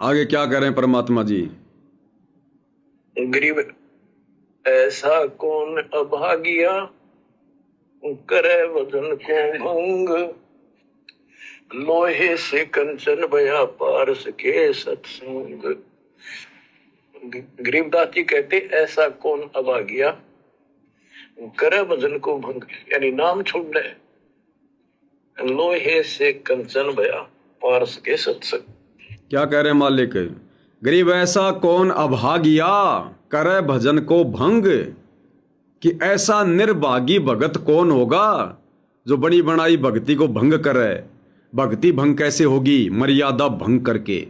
आगे क्या करें परमात्मा जी? गरीब ऐसा कौन अभागिया, करे वजन को भंग, लोहे से कंचन भया पारस के सत्संग। गरीबदास जी कहते ऐसा कौन अभागिया, करे वजन को भंग, यानी नाम छोड़ दे, लोहे से कंचन भया पारस के सत्संग। क्या कह रहे मालिक? गरीब ऐसा कौन अभागिया, करे भजन को भंग, कि ऐसा निर्भागी भगत कौन होगा जो बड़ी बनाई भक्ति को भंग करे। भक्ति भंग कैसे होगी? मर्यादा भंग करके।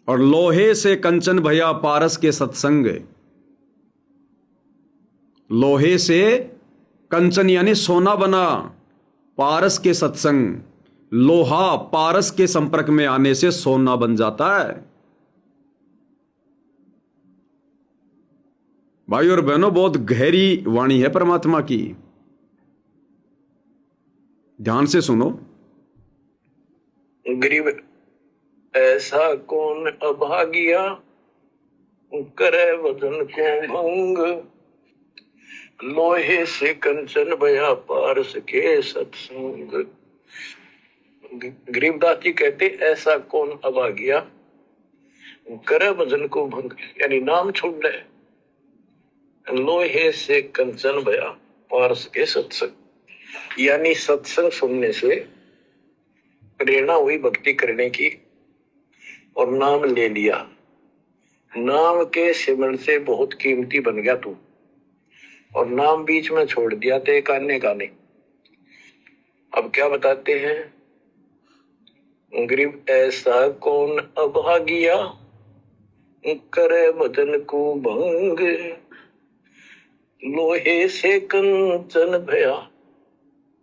और लोहे से कंचन भया पारस के सत्संग। लोहे से कंचन यानी सोना बना, पारस के सत्संग। लोहा पारस के संपर्क में आने से सोना बन जाता है। भाई और बहनों, बहुत गहरी वाणी है परमात्मा की, ध्यान से सुनो। गरीब ऐसा कौन अभागिया, करे वजन को भंग, लोहे से कंचन भया पारस के सत्संग। गरीबदास जी कहते ऐसा कौन अभागिया, करे वजन को भंग, यानी नाम छोड़ दे, लोहे से कंचन भया पारस के सत्संग। यानी सत्संग सुनने से प्रेरणा हुई भक्ति करने की और नाम ले लिया। नाम के सिमरण से बहुत कीमती बन गया तू, और नाम बीच में छोड़ दिया तो एक आने का नहीं। अब क्या बताते हैं? गरीब ऐसा कौन अभागिया, करे वजन को भंग, लोहे से कंचन भया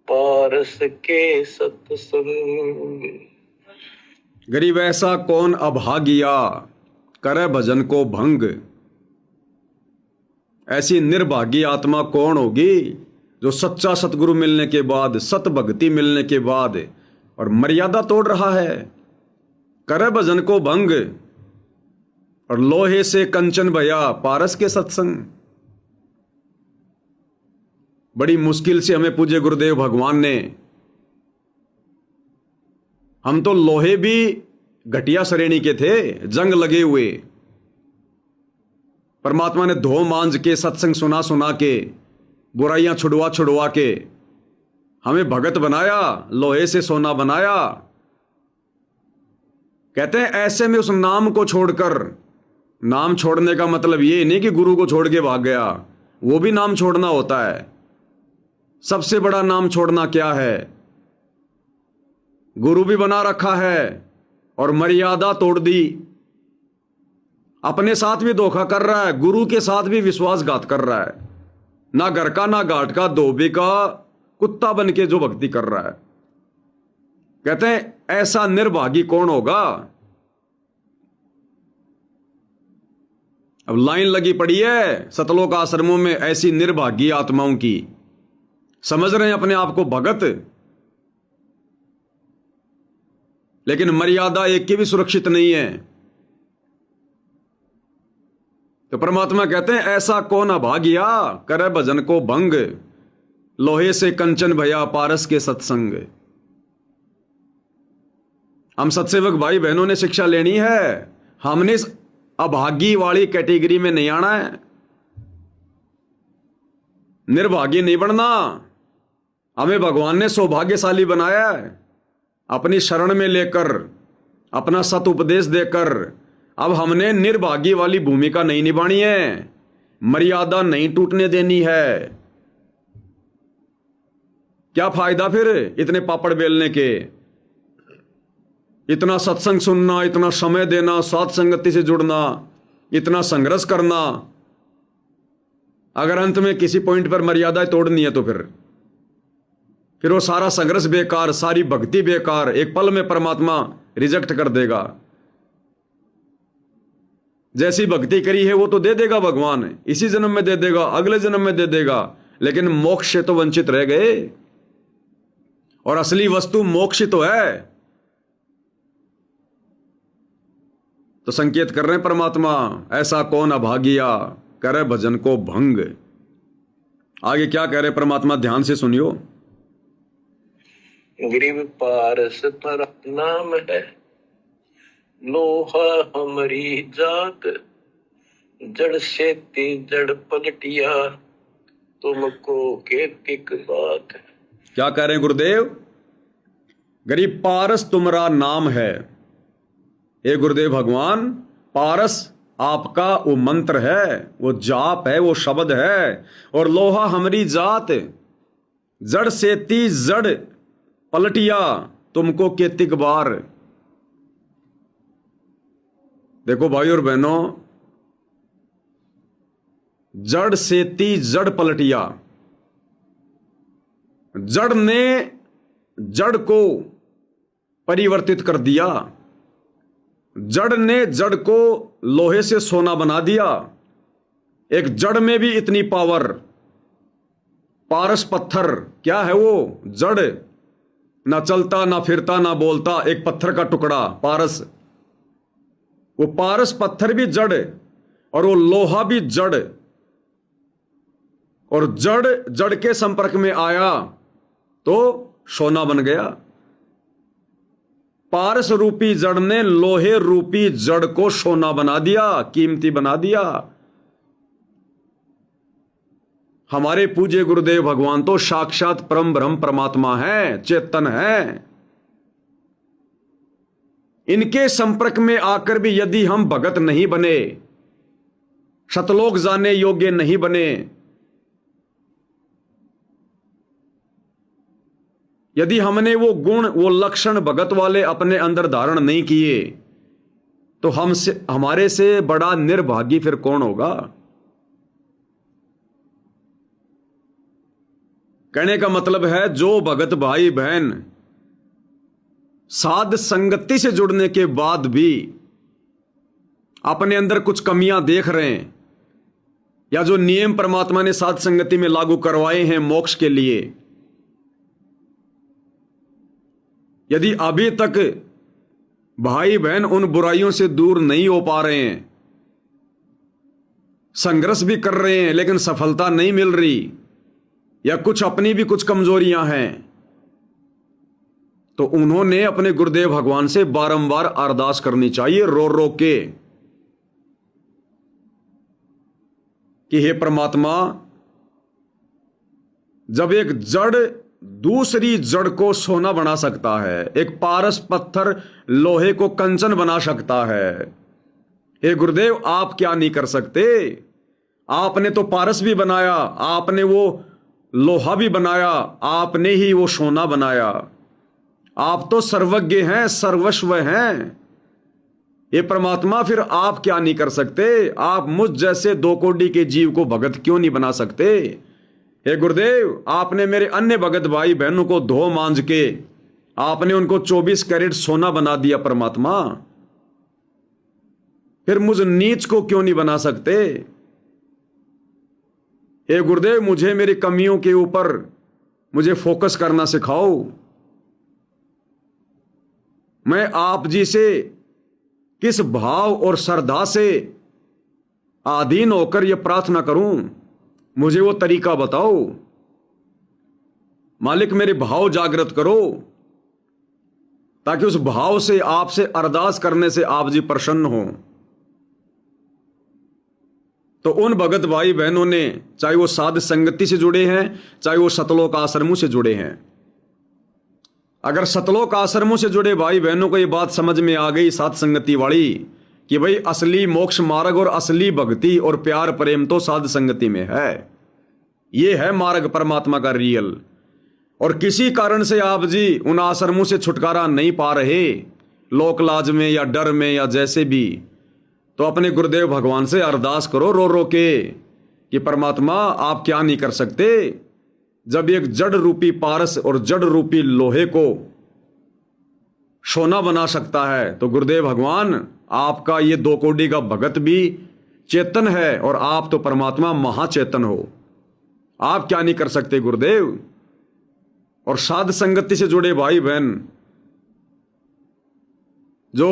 पारस के सत्संग। गरीब ऐसा कौन अभागिया, करे भजन को भंग। ऐसी निर्भागी आत्मा कौन होगी जो सच्चा सतगुरु मिलने के बाद, सत भक्ति मिलने के बाद और मर्यादा तोड़ रहा है। करे भजन को भंग और लोहे से कंचन भया पारस के सत्संग। बड़ी मुश्किल से हमें पूज्य गुरुदेव भगवान ने, हम तो लोहे भी घटिया श्रेणी के थे, जंग लगे हुए, परमात्मा ने धो मांझ के सत्संग सुना सुना के, बुराइयां छुड़वा छुड़वा के हमें भगत बनाया, लोहे से सोना बनाया। कहते हैं ऐसे में उस नाम को छोड़कर, नाम छोड़ने का मतलब ये नहीं कि गुरु को छोड़ के भाग गया, वो भी नाम छोड़ना होता है। सबसे बड़ा नाम छोड़ना क्या है? गुरु भी बना रखा है और मर्यादा तोड़ दी। अपने साथ भी धोखा कर रहा है, गुरु के साथ भी विश्वासघात कर रहा है। ना घर का ना घाट का, धोबी का कुत्ता बन के जो भक्ति कर रहा है। कहते हैं ऐसा निर्भागी कौन होगा। अब लाइन लगी पड़ी है सतलोक आश्रमों में ऐसी निर्भागी आत्माओं की। समझ रहे हैं अपने आप को भगत, लेकिन मर्यादा एक की भी सुरक्षित नहीं है। तो परमात्मा कहते हैं ऐसा कौन अभागिया, करे भजन को भंग, लोहे से कंचन भया पारस के सत्संग। हम सत्सेवक भाई बहनों ने शिक्षा लेनी है। हमने इस अभागी वाली कैटेगरी में नहीं आना है, निर्भागी नहीं बनना। हमें भगवान ने सौभाग्यशाली बनाया है, अपनी शरण में लेकर, अपना सत उपदेश देकर। अब हमने निर्भागी वाली भूमिका नहीं निभानी है, मर्यादा नहीं टूटने देनी है। क्या फायदा फिर इतने पापड़ बेलने के, इतना सत्संग सुनना, इतना समय देना, साथ संगति से जुड़ना, इतना संघर्ष करना, अगर अंत में किसी पॉइंट पर मर्यादा तोड़नी है तो फिर वो सारा संघर्ष बेकार, सारी भक्ति बेकार, एक पल में परमात्मा रिजेक्ट कर देगा। जैसी भक्ति करी है वो तो दे देगा भगवान, इसी जन्म में दे देगा, अगले जन्म में दे देगा, लेकिन मोक्ष से तो वंचित रह गए। और असली वस्तु मोक्ष तो है। तो संकेत कर रहे हैं परमात्मा, ऐसा कौन अभागिया करे भजन को भंग। आगे क्या कह रहे परमात्मा, ध्यान से सुनियो। गिरिव पारस पर नाम है, लोहा हमारी जात, जड़ से ती जड़ पलटिया, तुमको केतिक बात। क्या कह रहे हैं गुरुदेव? गरीब पारस तुम्हारा नाम है। हे गुरुदेव भगवान, पारस आपका वो मंत्र है, वो जाप है, वो शब्द है। और लोहा हमारी जात, जड़ से ती जड़ पलटिया, तुमको केतिक बार। देखो भाई और बहनों, जड़ से ती जड़ पलटिया, जड़ ने जड़ को परिवर्तित कर दिया, जड़ ने जड़ को लोहे से सोना बना दिया। एक जड़ में भी इतनी पावर। पारस पत्थर क्या है? वो जड़, ना चलता ना फिरता ना बोलता, एक पत्थर का टुकड़ा पारस। वो पारस पत्थर भी जड़ और वो लोहा भी जड़, और जड़ जड़ के संपर्क में आया तो सोना बन गया। पारस रूपी जड़ ने लोहे रूपी जड़ को सोना बना दिया, कीमती बना दिया। हमारे पूज्य गुरुदेव भगवान तो साक्षात परम ब्रह्म परमात्मा है, चेतन है। इनके संपर्क में आकर भी यदि हम भगत नहीं बने, शतलोक जाने योग्य नहीं बने, यदि हमने वो गुण वो लक्षण भगत वाले अपने अंदर धारण नहीं किए, तो हमसे हमारे से बड़ा निर्भागी फिर कौन होगा? कहने का मतलब है, जो भगत भाई बहन साध संगति से जुड़ने के बाद भी अपने अंदर कुछ कमियां देख रहे हैं, या जो नियम परमात्मा ने साध संगति में लागू करवाए हैं मोक्ष के लिए, यदि अभी तक भाई बहन उन बुराइयों से दूर नहीं हो पा रहे हैं, संघर्ष भी कर रहे हैं लेकिन सफलता नहीं मिल रही, या कुछ अपनी भी कुछ कमजोरियां हैं, तो उन्होंने अपने गुरुदेव भगवान से बारंबार अरदास करनी चाहिए, रो रो के, कि हे परमात्मा, जब एक जड़ दूसरी जड़ को सोना बना सकता है, एक पारस पत्थर लोहे को कंचन बना सकता है, हे गुरुदेव आप क्या नहीं कर सकते? आपने तो पारस भी बनाया, आपने वो लोहा भी बनाया, आपने ही वो सोना बनाया। आप तो सर्वज्ञ हैं, सर्वस्व हैं। ये परमात्मा, फिर आप क्या नहीं कर सकते? आप मुझ जैसे दो कोटि के जीव को भगत क्यों नहीं बना सकते? हे गुरुदेव, आपने मेरे अन्य भगत भाई बहनों को धो मांझ के आपने उनको 24 कैरेट सोना बना दिया परमात्मा, फिर मुझ नीच को क्यों नहीं बना सकते? हे गुरुदेव, मुझे मेरी कमियों के ऊपर मुझे फोकस करना सिखाओ। मैं आप जी से किस भाव और श्रद्धा से आधीन होकर यह प्रार्थना करूं, मुझे वो तरीका बताओ। मालिक, मेरे भाव जागृत करो, ताकि उस भाव से आपसे अरदास करने से आप जी प्रसन्न हो। तो उन भगत भाई बहनों ने, चाहे वो साध संगति से जुड़े हैं, चाहे वो सतलोक आश्रमों से जुड़े हैं, अगर सतलोक आश्रमों से जुड़े भाई बहनों को ये बात समझ में आ गई साध संगति वाली, कि भाई असली मोक्ष मार्ग और असली भक्ति और प्यार प्रेम तो साध संगति में है, ये है मार्ग परमात्मा का रियल। और किसी कारण से आप जी उन आश्रमों से छुटकारा नहीं पा रहे, लोक लाज में या डर में या जैसे भी, तो अपने गुरुदेव भगवान से अरदास करो रो रो के, कि परमात्मा आप क्या नहीं कर सकते? जब एक जड़ रूपी पारस और जड़ रूपी लोहे को सोना बना सकता है, तो गुरुदेव भगवान आपका ये दो कोटि का भगत भी चेतन है, और आप तो परमात्मा महाचेतन हो, आप क्या नहीं कर सकते गुरुदेव? और साध संगति से जुड़े भाई बहन जो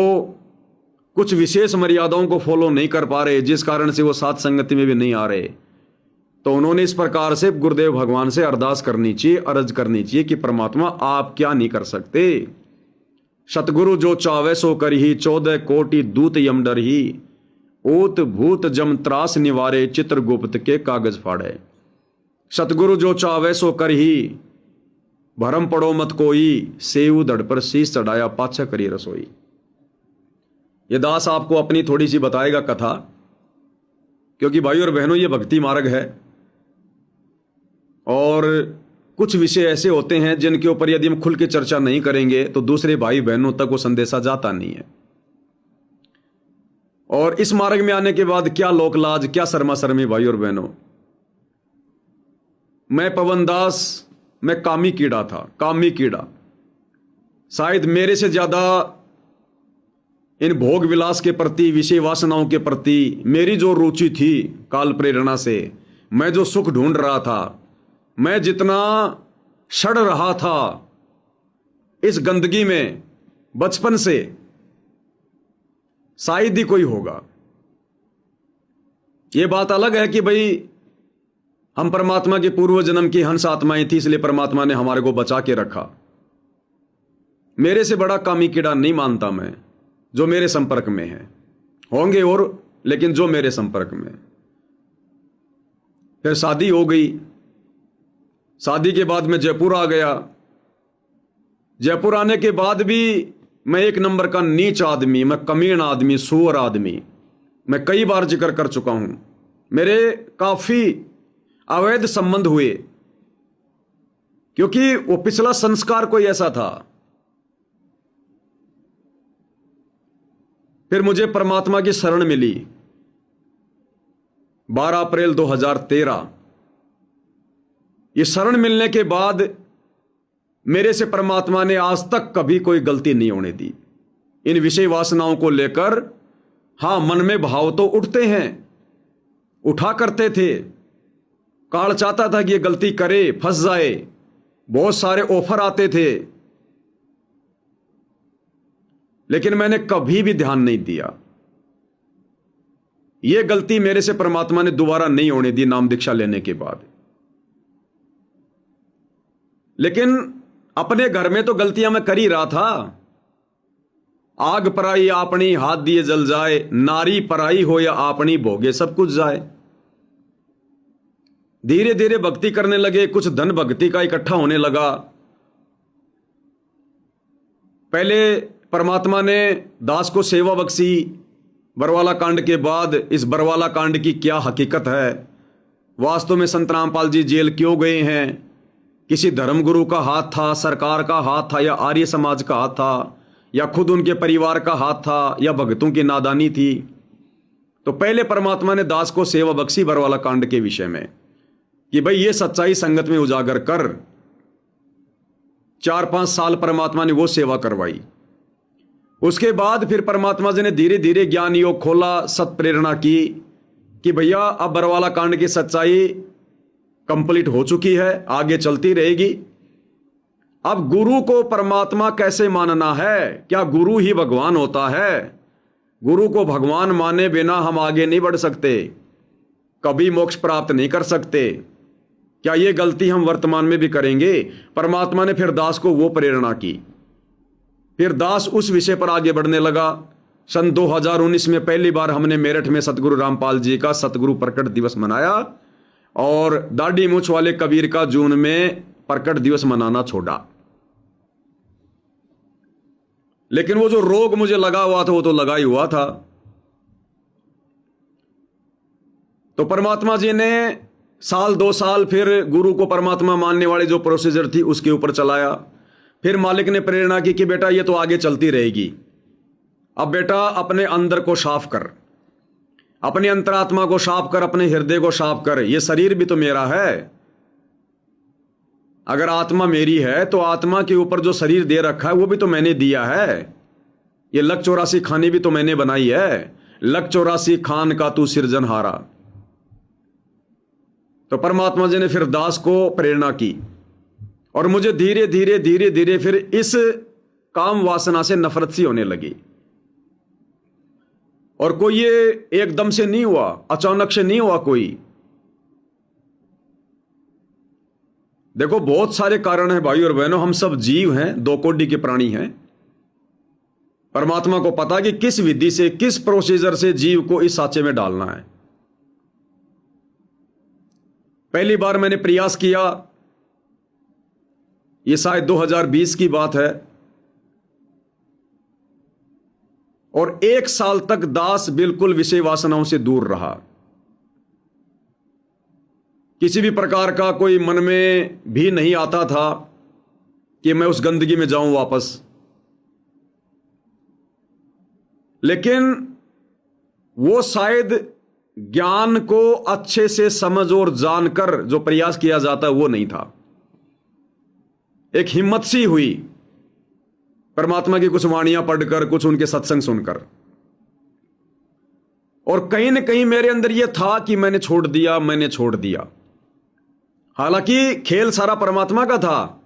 कुछ विशेष मर्यादाओं को फॉलो नहीं कर पा रहे, जिस कारण से वो साथ संगति में भी नहीं आ रहे, तो उन्होंने इस प्रकार से गुरुदेव भगवान से अरदास करनी चाहिए, अर्ज करनी चाहिए कि परमात्मा आप क्या नहीं कर सकते। सतगुरु जो चावे सो कर ही, 14 कोटि दूत यम डर ही, ऊत भूत जम त्रास निवारे, चित्रगुप्त के कागज फाड़े। सतगुरु जो चावे सो कर ही, भरम पड़ो मत कोई, सेऊ धड़ पर शीश चढ़ाया, पाछा करी रसोई। ये दास आपको अपनी थोड़ी सी बताएगा कथा, क्योंकि भाई और बहनों ये भक्ति मार्ग है और कुछ विषय ऐसे होते हैं जिनके ऊपर यदि हम खुल के चर्चा नहीं करेंगे तो दूसरे भाई बहनों तक वो संदेशा जाता नहीं है। और इस मार्ग में आने के बाद क्या लोकलाज, क्या शर्मा शर्मी भाई और बहनों। मैं पवन दास, मैं कामी कीड़ा था, कामी कीड़ा। शायद मेरे से ज्यादा इन भोग विलास के प्रति, विषय वासनाओं के प्रति मेरी जो रुचि थी काल प्रेरणा से, मैं जो सुख ढूंढ रहा था, मैं जितना सड़ रहा था इस गंदगी में बचपन से, शायद ही कोई होगा। यह बात अलग है कि भाई हम परमात्मा के पूर्व जन्म की हंस आत्माएं थी, इसलिए परमात्मा ने हमारे को बचा के रखा। मेरे से बड़ा कामी कीड़ा नहीं मानता मैं, जो मेरे संपर्क में है। होंगे और, लेकिन जो मेरे संपर्क में। फिर शादी हो गई। शादी के बाद मैं जयपुर आ गया। जयपुर आने के बाद भी मैं एक नंबर का नीच आदमी, मैं कमीन आदमी, सुअर आदमी, मैं कई बार जिक्र कर चुका हूं। मेरे काफी अवैध संबंध हुए, क्योंकि वो पिछला संस्कार कोई ऐसा था। फिर मुझे परमात्मा की शरण मिली 12 अप्रैल 2013। ये शरण मिलने के बाद मेरे से परमात्मा ने आज तक कभी कोई गलती नहीं होने दी। इन विषय वासनाओं को लेकर हां, मन में भाव तो उठते हैं, उठा करते थे। काल चाहता था कि ये गलती करे, फंस जाए, बहुत सारे ऑफर आते थे, लेकिन मैंने कभी भी ध्यान नहीं दिया। यह गलती मेरे से परमात्मा ने दोबारा नहीं होने दी नाम दीक्षा लेने के बाद। लेकिन अपने घर में तो गलतियां मैं कर ही रहा था। आग पराई आपनी, हाथ दिए जल जाए, नारी पराई हो या आपनी, भोगे सब कुछ जाए। धीरे धीरे भक्ति करने लगे, कुछ धन भक्ति का इकट्ठा होने लगा। पहले परमात्मा ने दास को सेवा बख्शी बरवाला कांड के बाद। इस बरवाला कांड की क्या हकीकत है, वास्तव में संत रामपाल जी जेल क्यों गए हैं, किसी धर्मगुरु का हाथ था, सरकार का हाथ था, या आर्य समाज का हाथ था, या खुद उनके परिवार का हाथ था, या भक्तों की नादानी थी। तो पहले परमात्मा ने दास को सेवा बख्शी बरवाला कांड के विषय में कि भाई ये सच्चाई संगत में उजागर कर। 4-5 साल परमात्मा ने वो सेवा करवाई। उसके बाद फिर परमात्मा जी ने धीरे धीरे ज्ञान योग खोला, सत प्रेरणा की कि भैया अब बरवाला कांड की सच्चाई कंप्लीट हो चुकी है, आगे चलती रहेगी। अब गुरु को परमात्मा कैसे मानना है, क्या गुरु ही भगवान होता है? गुरु को भगवान माने बिना हम आगे नहीं बढ़ सकते, कभी मोक्ष प्राप्त नहीं कर सकते। क्या ये गलती हम वर्तमान में भी करेंगे? परमात्मा ने फिर दास को वो प्रेरणा की। फिर दास उस विषय पर आगे बढ़ने लगा। सन 2019 में पहली बार हमने मेरठ में सतगुरु रामपाल जी का सतगुरु प्रकट दिवस मनाया, और दाढ़ी मूछ वाले कबीर का जून में प्रकट दिवस मनाना छोड़ा। लेकिन वो जो रोग मुझे लगा हुआ था वो तो लगा ही हुआ था। तो परमात्मा जी ने 1-2 साल फिर गुरु को परमात्मा मानने वाले जो प्रोसीजर थी उसके ऊपर चलाया। फिर मालिक ने प्रेरणा की कि बेटा ये तो आगे चलती रहेगी, अब बेटा अपने अंदर को साफ कर, अपनी अंतरात्मा को साफ कर, अपने हृदय को साफ कर। ये शरीर भी तो मेरा है। अगर आत्मा मेरी है तो आत्मा के ऊपर जो शरीर दे रखा है वो भी तो मैंने दिया है। ये लक 84 खानी भी तो मैंने बनाई है। लक 84 खान का तू सिरजनहारा। तो परमात्मा जी ने फिर दास को प्रेरणा की, और मुझे धीरे धीरे धीरे धीरे फिर इस काम वासना से नफरत सी होने लगी। और कोई ये एकदम से नहीं हुआ, अचानक से नहीं हुआ कोई। देखो बहुत सारे कारण हैं भाई और बहनों, हम सब जीव हैं, दो कोटि के प्राणी हैं। परमात्मा को पता कि किस विधि से, किस प्रोसीजर से जीव को इस साँचे में डालना है। पहली बार मैंने प्रयास किया, ये शायद 2020 की बात है, और 1 साल तक दास बिल्कुल विषय वासनाओं से दूर रहा। किसी भी प्रकार का कोई मन में भी नहीं आता था कि मैं उस गंदगी में जाऊं वापस। लेकिन वो शायद ज्ञान को अच्छे से समझ और जानकर जो प्रयास किया जाता है वो नहीं था। एक हिम्मत सी हुई परमात्मा की कुछ वाणियां पढ़कर, कुछ उनके सत्संग सुनकर, और कहीं ना कहीं मेरे अंदर यह था कि मैंने छोड़ दिया। हालांकि खेल सारा परमात्मा का था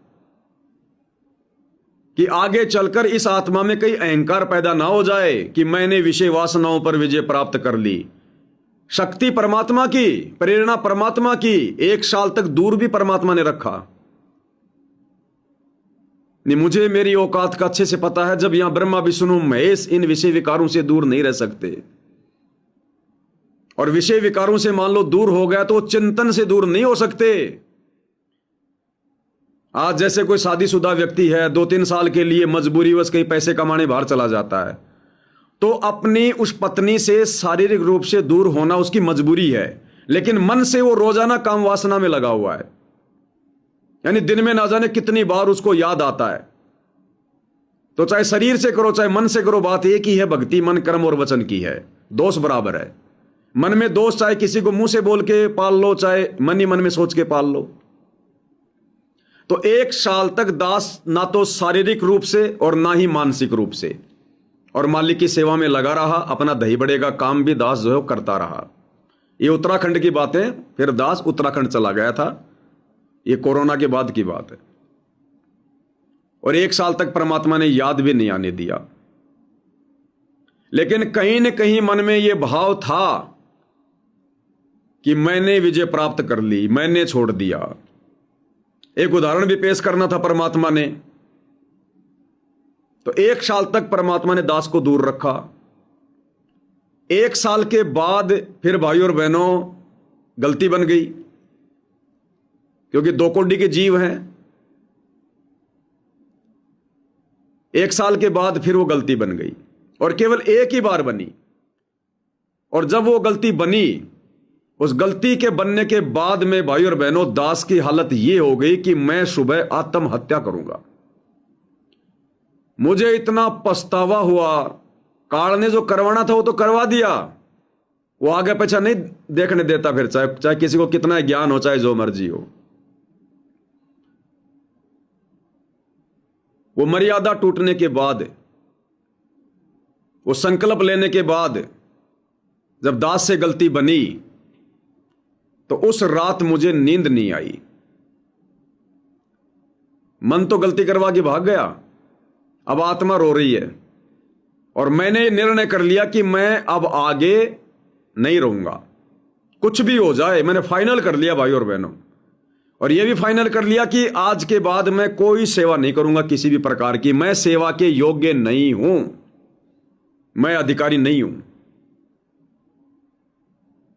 कि आगे चलकर इस आत्मा में कहीं अहंकार पैदा ना हो जाए कि मैंने विषय वासनाओं पर विजय प्राप्त कर ली। शक्ति परमात्मा की, प्रेरणा परमात्मा की, 1 साल तक दूर भी परमात्मा ने रखा। नहीं, मुझे मेरी औकात का अच्छे से पता है। जब यहां ब्रह्मा विष्णु महेश इन विषय विकारों से दूर नहीं रह सकते, और विषय विकारों से मान लो दूर हो गया तो चिंतन से दूर नहीं हो सकते। आज जैसे कोई शादीशुदा व्यक्ति है, 2-3 साल के लिए मजबूरीवश कहीं पैसे कमाने बाहर चला जाता है, तो अपनी उस पत्नी से शारीरिक रूप से दूर होना उसकी मजबूरी है, लेकिन मन से वो रोजाना काम वासना में लगा हुआ है। यानी दिन में ना जाने कितनी बार उसको याद आता है। तो चाहे शरीर से करो चाहे मन से करो, बात एक ही है, भक्ति मन कर्म और वचन की है, दोष बराबर है। मन में दोष चाहे किसी को मुंह से बोल के पाल लो, चाहे मन ही मन में सोच के पाल लो। तो 1 साल तक दास ना तो शारीरिक रूप से और ना ही मानसिक रूप से, और मालिक की सेवा में लगा रहा। अपना दही बड़े का काम भी दास जो है करता रहा। ये उत्तराखंड की बातें, फिर दास उत्तराखंड चला गया था, ये कोरोना के बाद की बात है। और 1 साल तक परमात्मा ने याद भी नहीं आने दिया। लेकिन कहीं न कहीं मन में यह भाव था कि मैंने विजय प्राप्त कर ली, मैंने छोड़ दिया। एक उदाहरण भी पेश करना था परमात्मा ने। तो 1 साल तक परमात्मा ने दास को दूर रखा। 1 साल के बाद फिर भाई और बहनों गलती बन गई, क्योंकि 2 कोटि के जीव हैं। 1 साल के बाद फिर वो गलती बन गई, और केवल एक ही बार बनी। और जब वो गलती बनी, उस गलती के बनने के बाद में भाई और बहनों दास की हालत ये हो गई कि मैं सुबह आत्महत्या करूंगा। मुझे इतना पछतावा हुआ। काल ने जो करवाना था वो तो करवा दिया, वो आगे पीछे नहीं देखने देता। फिर चाहे किसी को कितना ज्ञान हो, चाहे जो मर्जी हो। वो मर्यादा टूटने के बाद, वो संकल्प लेने के बाद जब दास से गलती बनी, तो उस रात मुझे नींद नहीं आई। मन तो गलती करवा के भाग गया, अब आत्मा रो रही है, और मैंने निर्णय कर लिया कि मैं अब आगे नहीं रहूंगा, कुछ भी हो जाए। मैंने फाइनल कर लिया भाई और बहनों, और यह भी फाइनल कर लिया कि आज के बाद मैं कोई सेवा नहीं करूंगा किसी भी प्रकार की। मैं सेवा के योग्य नहीं हूं, मैं अधिकारी नहीं हूं।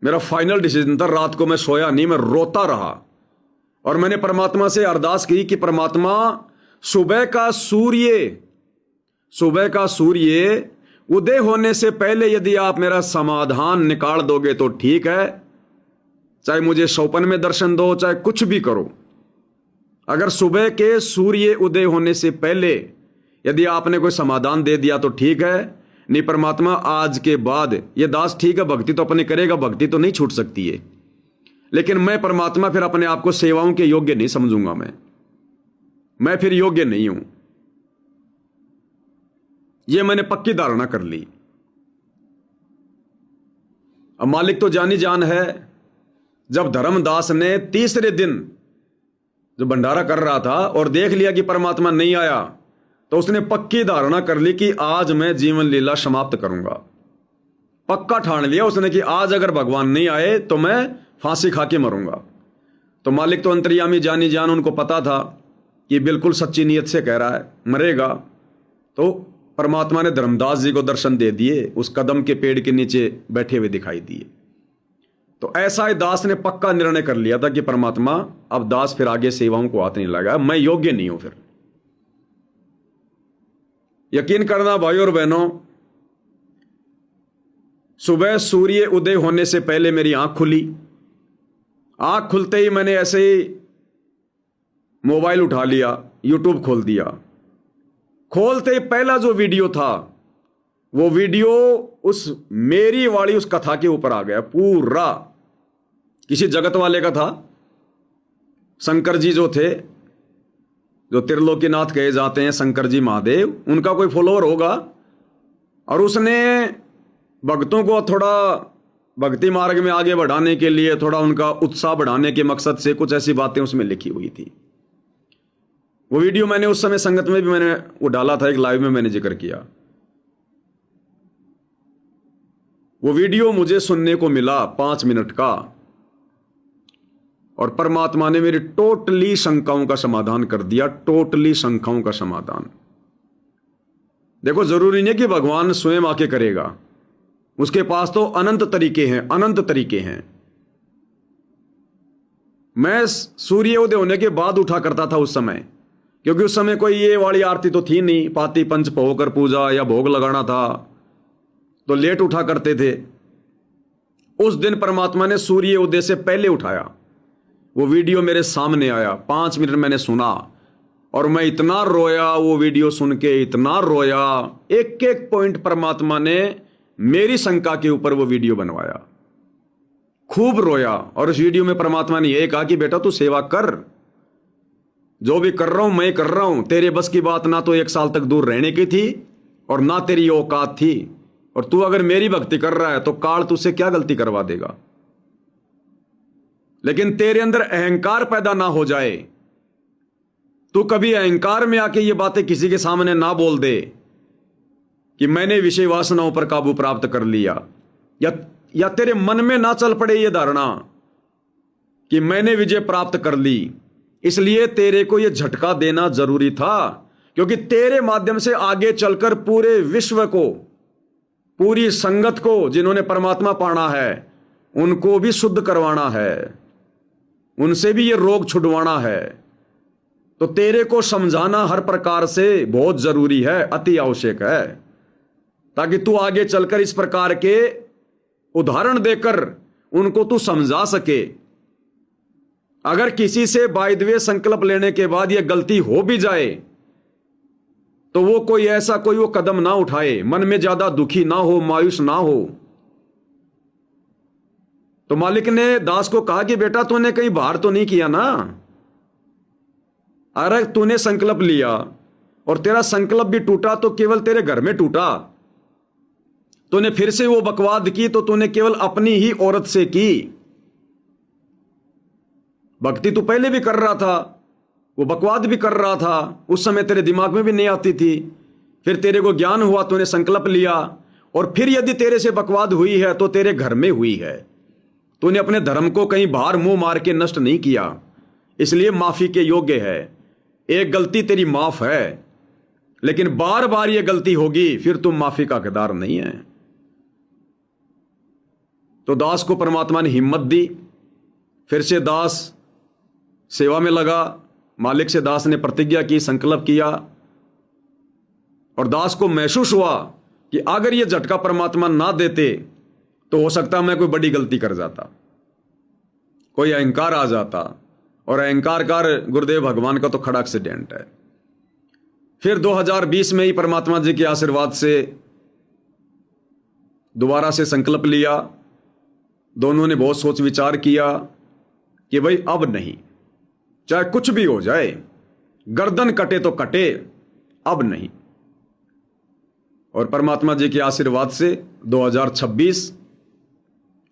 मेरा फाइनल डिसीजन था। रात को मैं सोया नहीं, मैं रोता रहा, और मैंने परमात्मा से अरदास की कि परमात्मा, सुबह का सूर्य उदय होने से पहले यदि आप मेरा समाधान निकाल दोगे तो ठीक है, चाहे मुझे स्वप्न में दर्शन दो, चाहे कुछ भी करो। अगर सुबह के सूर्य उदय होने से पहले यदि आपने कोई समाधान दे दिया तो ठीक है, नहीं परमात्मा आज के बाद ये दास ठीक है, भक्ति तो अपने करेगा, भक्ति तो नहीं छूट सकती है, लेकिन मैं परमात्मा फिर अपने आप को सेवाओं के योग्य नहीं समझूंगा। मैं फिर योग्य नहीं हूं। ये मैंने पक्की धारणा कर ली। अब मालिक तो जानी जान है। जब धर्मदास ने तीसरे दिन जो भंडारा कर रहा था और देख लिया कि परमात्मा नहीं आया, तो उसने पक्की धारणा कर ली कि आज मैं जीवन लीला समाप्त करूंगा। पक्का ठान लिया उसने कि आज अगर भगवान नहीं आए तो मैं फांसी खा के मरूंगा। तो मालिक तो अंतर्यामी जानी जान, उनको पता था कि बिल्कुल सच्ची नीयत से कह रहा है, मरेगा। तो परमात्मा ने धर्मदास जी को दर्शन दे दिए, उस कदम के पेड़ के नीचे बैठे हुए दिखाई दिए। तो ऐसा ही दास ने पक्का निर्णय कर लिया था कि परमात्मा अब दास फिर आगे सेवाओं को हाथ नहीं लगा, मैं योग्य नहीं हूं। फिर यकीन करना भाइयों और बहनों, सुबह सूर्य उदय होने से पहले मेरी आंख खुली। आंख खुलते ही मैंने ऐसे ही मोबाइल उठा लिया, यूट्यूब खोल दिया। खोलते ही पहला जो वीडियो था वो वीडियो उस मेरी वाली उस कथा के ऊपर आ गया। पूरा किसी जगत वाले का था। शंकर जी जो थे, जो त्रिलोकीनाथ कहे जाते हैं, शंकर जी महादेव, उनका कोई फॉलोअर होगा और उसने भक्तों को थोड़ा भक्ति मार्ग में आगे बढ़ाने के लिए, थोड़ा उनका उत्साह बढ़ाने के मकसद से कुछ ऐसी बातें उसमें लिखी हुई थी। वो वीडियो मैंने उस समय संगत में भी मैंने वो डाला था, एक लाइव में मैंने जिक्र किया। वो वीडियो मुझे सुनने को मिला 5 मिनट का, और परमात्मा ने मेरी टोटली शंकाओं का समाधान कर दिया। टोटली शंकाओं का समाधान। देखो, जरूरी नहीं कि भगवान स्वयं आके करेगा, उसके पास तो अनंत तरीके हैं, अनंत तरीके हैं। मैं सूर्योदय होने के बाद उठा करता था उस समय, क्योंकि उस समय कोई ये वाली आरती तो थी नहीं, पाती पंच पोकर पूजा या भोग लगाना था, तो लेट उठा करते थे। उस दिन परमात्मा ने सूर्योदय से पहले उठाया। वो वीडियो मेरे सामने आया, 5 मिनट मैंने सुना और मैं इतना रोया, वो वीडियो सुन के इतना रोया। एक एक पॉइंट परमात्मा ने मेरी शंका के ऊपर वो वीडियो बनवाया। खूब रोया। और उस वीडियो में परमात्मा ने यह कहा कि बेटा तू सेवा कर, जो भी कर रहा हूं मैं कर रहा हूं। तेरे बस की बात ना तो 1 साल तक दूर रहने की थी और ना तेरी औकात थी, और तू अगर मेरी भक्ति कर रहा है तो काल तुझसे क्या गलती करवा देगा। लेकिन तेरे अंदर अहंकार पैदा ना हो जाए, तू कभी अहंकार में आके ये बातें किसी के सामने ना बोल दे कि मैंने विषय वासनाओं पर काबू प्राप्त कर लिया, या तेरे मन में ना चल पड़े ये धारणा कि मैंने विजय प्राप्त कर ली। इसलिए तेरे को यह झटका देना जरूरी था, क्योंकि तेरे माध्यम से आगे चलकर पूरे विश्व को, पूरी संगत को, जिन्होंने परमात्मा पाना है, उनको भी शुद्ध करवाना है, उनसे भी ये रोग छुड़वाना है। तो तेरे को समझाना हर प्रकार से बहुत जरूरी है, अति आवश्यक है, ताकि तू आगे चलकर इस प्रकार के उदाहरण देकर उनको तू समझा सके। अगर किसी से बाय द वे संकल्प लेने के बाद यह गलती हो भी जाए तो वो कोई ऐसा कोई वो कदम ना उठाए, मन में ज्यादा दुखी ना हो, मायूस ना हो। तो मालिक ने दास को कहा कि बेटा तूने कहीं बाहर तो नहीं किया ना, अरे तूने संकल्प लिया और तेरा संकल्प भी टूटा तो केवल तेरे घर में टूटा। तूने फिर से वो बकवाद की तो तूने केवल अपनी ही औरत से की। भक्ति तू पहले भी कर रहा था, वो बकवाद भी कर रहा था, उस समय तेरे दिमाग में भी नहीं आती थी। फिर तेरे को ज्ञान हुआ, तूने संकल्प लिया, और फिर यदि तेरे से बकवाद हुई है तो तेरे घर में हुई है। तूने अपने धर्म को कहीं बाहर मुंह मार के नष्ट नहीं किया, इसलिए माफी के योग्य है। एक गलती तेरी माफ है, लेकिन बार बार ये गलती होगी फिर तुम माफी का हकदार नहीं है। तो दास को परमात्मा ने हिम्मत दी। फिर से दास सेवा में लगा। मालिक से दास ने प्रतिज्ञा की, संकल्प किया, और दास को महसूस हुआ कि अगर यह झटका परमात्मा ना देते तो हो सकता मैं कोई बड़ी गलती कर जाता, कोई अहंकार आ जाता, और अहंकार गुरुदेव भगवान का तो खड़ा एक्सीडेंट है। फिर 2020 में ही परमात्मा जी के आशीर्वाद से दोबारा से संकल्प लिया। दोनों ने बहुत सोच विचार किया कि भाई अब नहीं, चाहे कुछ भी हो जाए, गर्दन कटे तो कटे, अब नहीं। और परमात्मा जी के आशीर्वाद से 2026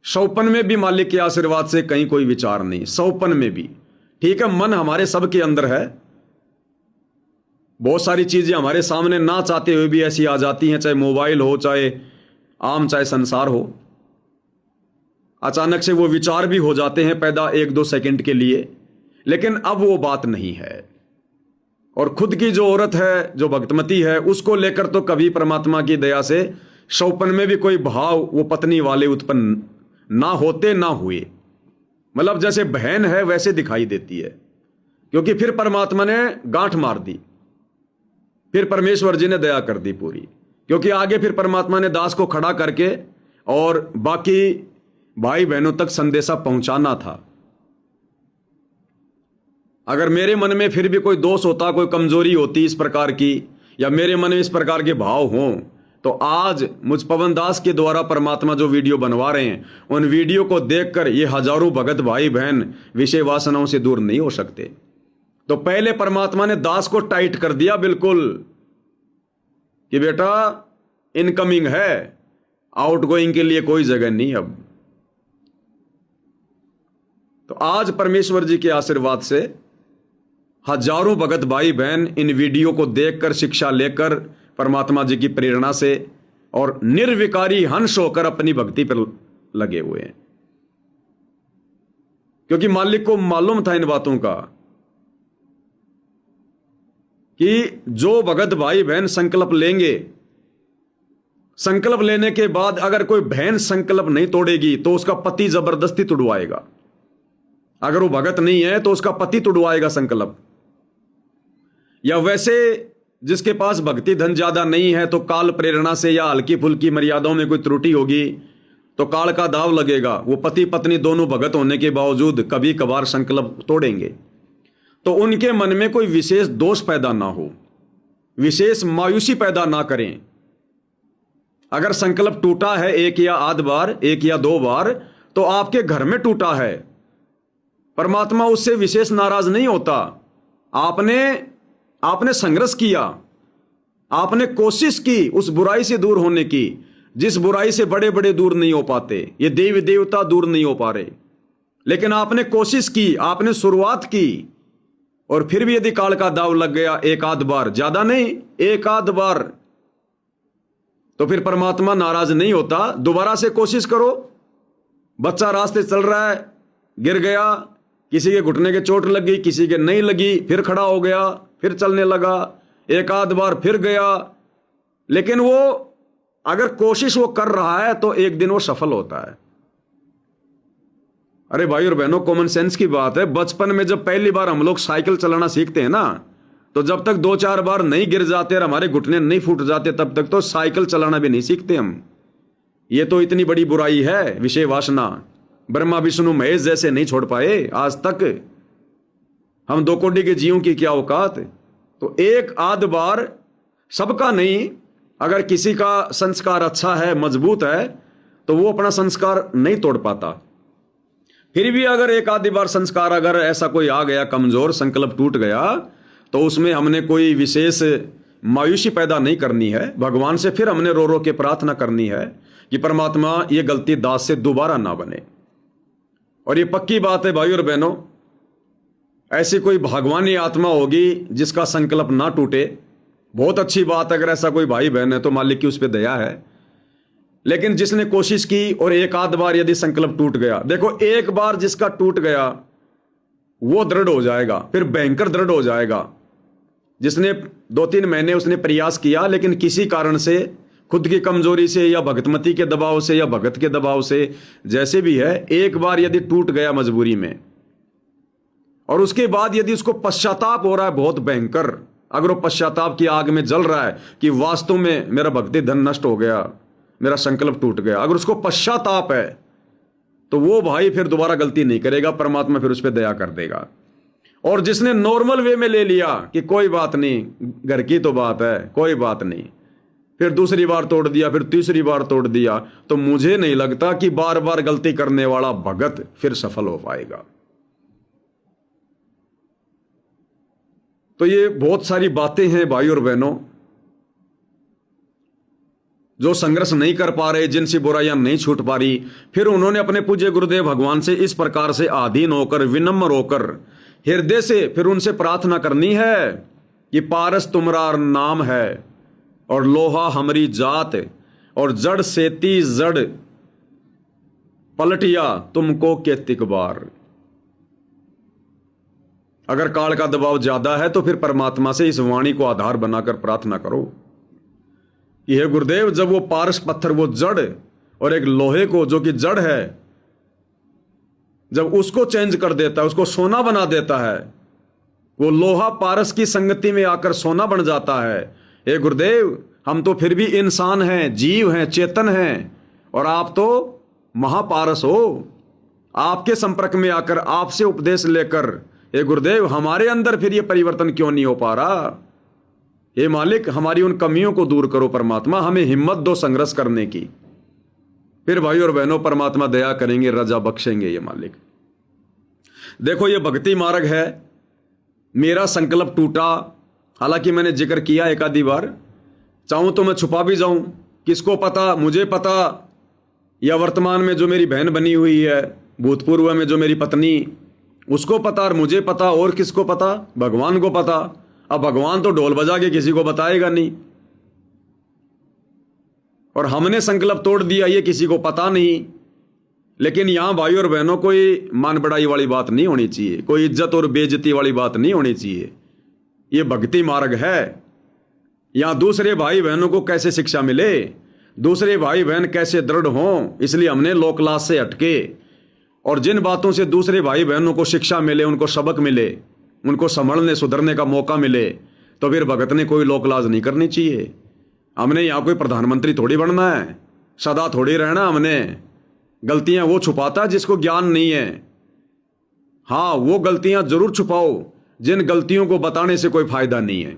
सौपन में भी मालिक के आशीर्वाद से कहीं कोई विचार नहीं, सौपन में भी। ठीक है, मन हमारे सबके अंदर है, बहुत सारी चीजें हमारे सामने ना चाहते हुए भी ऐसी आ जाती हैं, चाहे मोबाइल हो, चाहे आम चाहे संसार हो, अचानक से वो विचार भी हो जाते हैं पैदा 1-2 सेकंड के लिए, लेकिन अब वो बात नहीं है। और खुद की जो औरत है, जो भक्तमती है, उसको लेकर तो कभी परमात्मा की दया से शौपन में भी कोई भाव वो पत्नी वाले उत्पन्न ना होते ना हुए। मतलब जैसे बहन है वैसे दिखाई देती है, क्योंकि फिर परमात्मा ने गांठ मार दी, फिर परमेश्वर जी ने दया कर दी पूरी, क्योंकि आगे फिर परमात्मा ने दास को खड़ा करके और बाकी भाई बहनों तक संदेशा पहुंचाना था। अगर मेरे मन में फिर भी कोई दोष होता, कोई कमजोरी होती इस प्रकार की, या मेरे मन में इस प्रकार के भाव हों, तो आज मुझ पवन दास के द्वारा परमात्मा जो वीडियो बनवा रहे हैं, उन वीडियो को देखकर ये हजारों भगत भाई बहन विषय वासनाओं से दूर नहीं हो सकते। तो पहले परमात्मा ने दास को टाइट कर दिया बिल्कुल कि बेटा इनकमिंग है, आउटगोइंग के लिए कोई जगह नहीं अब। तो आज परमेश्वर जी के आशीर्वाद से हजारों भगत भाई बहन इन वीडियो को देखकर शिक्षा लेकर परमात्मा जी की प्रेरणा से और निर्विकारी हंस होकर अपनी भक्ति पर लगे हुए हैं, क्योंकि मालिक को मालूम था इन बातों का कि जो भगत भाई बहन संकल्प लेंगे, संकल्प लेने के बाद अगर कोई बहन संकल्प नहीं तोड़ेगी तो उसका पति जबरदस्ती तुड़वाएगा। अगर वो भगत नहीं है तो उसका पति तुड़वाएगा संकल्प। या वैसे जिसके पास भक्ति धन ज्यादा नहीं है तो काल प्रेरणा से या हल्की फुल्की मर्यादाओं में कोई त्रुटि होगी तो काल का दाव लगेगा। वो पति पत्नी दोनों भगत होने के बावजूद कभी कभार संकल्प तोड़ेंगे। तो उनके मन में कोई विशेष दोष पैदा ना हो, विशेष मायूसी पैदा ना करें। अगर संकल्प टूटा है 1 या आध बार, 1 या 2 बार, तो आपके घर में टूटा है, परमात्मा उससे विशेष नाराज नहीं होता। आपने संघर्ष किया, आपने कोशिश की उस बुराई से दूर होने की, जिस बुराई से बड़े बड़े दूर नहीं हो पाते, ये देवी देवता दूर नहीं हो पा रहे, लेकिन आपने कोशिश की, आपने शुरुआत की, और फिर भी यदि काल का दाव लग गया 1 आध बार, ज्यादा नहीं 1 आध बार, तो फिर परमात्मा नाराज नहीं होता। दोबारा से कोशिश करो। बच्चा रास्ते चल रहा है, गिर गया, किसी के घुटने के चोट लग गई, किसी के नहीं लगी, फिर खड़ा हो गया, फिर चलने लगा, 1 आध बार फिर गया, लेकिन वो अगर कोशिश वो कर रहा है तो एक दिन वो सफल होता है। अरे भाई और बहनों, कॉमन सेंस की बात है। बचपन में जब पहली बार हम लोग साइकिल चलाना सीखते हैं ना, तो जब तक 2-4 बार नहीं गिर जाते और हमारे घुटने नहीं फूट जाते, तब तक तो साइकिल चलाना भी नहीं सीखते हम। ये तो इतनी बड़ी बुराई है विषय वासना। ब्रह्मा विष्णु महेश जैसे नहीं छोड़ पाए आज तक। हम 2 कोटि के जीवों की क्या औकात। तो 1 आध बार, सबका नहीं, अगर किसी का संस्कार अच्छा है, मजबूत है, तो वो अपना संस्कार नहीं तोड़ पाता। फिर भी अगर 1 आधी बार संस्कार अगर ऐसा कोई आ गया कमजोर, संकल्प टूट गया, तो उसमें हमने कोई विशेष मायूसी पैदा नहीं करनी है। भगवान से फिर हमने रो रो के प्रार्थना करनी है कि परमात्मा ये गलती दास से दोबारा ना बने। और ये पक्की बात है भाई और बहनों, ऐसी कोई भगवानी आत्मा होगी जिसका संकल्प ना टूटे। बहुत अच्छी बात, अगर ऐसा कोई भाई बहन है तो मालिक की उस पर दया है। लेकिन जिसने कोशिश की और 1 आध बार यदि संकल्प टूट गया, देखो 1 बार जिसका टूट गया वो दृढ़ हो जाएगा, फिर भयंकर दृढ़ हो जाएगा। जिसने 2-3 महीने उसने प्रयास किया, लेकिन किसी कारण से, खुद की कमजोरी से या भगतमती के दबाव से या भगत के दबाव से, जैसे भी है, 1 बार यदि टूट गया मजबूरी में, और उसके बाद यदि उसको पश्चाताप हो रहा है बहुत भयंकर, अगर वो पश्चाताप की आग में जल रहा है कि वास्तव में मेरा भक्ति धन नष्ट हो गया, मेरा संकल्प टूट गया, अगर उसको पश्चाताप है, तो वो भाई फिर दोबारा गलती नहीं करेगा, परमात्मा फिर उस पर दया कर देगा। और जिसने नॉर्मल वे में ले लिया कि कोई बात नहीं, घर की तो बात है, कोई बात नहीं, फिर दूसरी बार तोड़ दिया, फिर तीसरी बार तोड़ दिया, तो मुझे नहीं लगता कि बार बार गलती करने वाला भगत फिर सफल हो पाएगा। तो ये बहुत सारी बातें हैं भाई और बहनों, जो संघर्ष नहीं कर पा रहे, जिनसे बुराइयां नहीं छूट पा रही, फिर उन्होंने अपने पूज्य गुरुदेव भगवान से इस प्रकार से आधीन होकर, विनम्र होकर, हृदय से फिर उनसे प्रार्थना करनी है कि पारस तुमरा नाम है और लोहा हमारी जात, और जड़ सेती जड़ पलटिया तुमको के तिकबार। अगर काल का दबाव ज्यादा है तो फिर परमात्मा से इस वाणी को आधार बनाकर प्रार्थना करो कि हे गुरुदेव, जब वो पारस पत्थर, वो जड़, और एक लोहे को जो कि जड़ है, जब उसको चेंज कर देता है, उसको सोना बना देता है, वो लोहा पारस की संगति में आकर सोना बन जाता है। हे गुरुदेव, हम तो फिर भी इंसान हैं, जीव हैं, चेतन हैं, और आप तो महापारस हो। आपके संपर्क में आकर, आपसे उपदेश लेकर, हे गुरुदेव, हमारे अंदर फिर ये परिवर्तन क्यों नहीं हो पा रहा? हे मालिक, हमारी उन कमियों को दूर करो परमात्मा, हमें हिम्मत दो संघर्ष करने की। फिर भाई और बहनों, परमात्मा दया करेंगे, रजा बख्शेंगे ये मालिक। देखो, ये भक्ति मार्ग है। मेरा संकल्प टूटा, हालांकि मैंने जिक्र किया एक आधी बार, चाहूं तो मैं छुपा भी जाऊं, किसको पता, मुझे पता, या वर्तमान में जो मेरी बहन बनी हुई है, भूतपूर्व में जो मेरी पत्नी, उसको पता, और मुझे पता, और किसको पता? भगवान को पता। अब भगवान तो ढोल बजा के किसी को बताएगा नहीं, और हमने संकल्प तोड़ दिया, ये किसी को पता नहीं। लेकिन यहां भाई और बहनों, कोई मान बढ़ाई वाली बात नहीं होनी चाहिए, कोई इज्जत और बेइज्जती वाली बात नहीं होनी चाहिए। ये भक्ति मार्ग है। यहां दूसरे भाई बहनों को कैसे शिक्षा मिले, दूसरे भाई बहन कैसे दृढ़ हों, इसलिए हमने लोकलाज से हटके, और जिन बातों से दूसरे भाई बहनों को शिक्षा मिले, उनको सबक मिले, उनको संभलने सुधरने का मौका मिले, तो फिर भगत ने कोई लोकलाज नहीं करनी चाहिए। हमने यहां कोई प्रधानमंत्री थोड़ी बनना है, सदा थोड़ी रहना हमने। गलतियां वो छुपाता है जिसको ज्ञान नहीं है। हाँ, वो गलतियां जरूर छुपाओ जिन गलतियों को बताने से कोई फायदा नहीं है,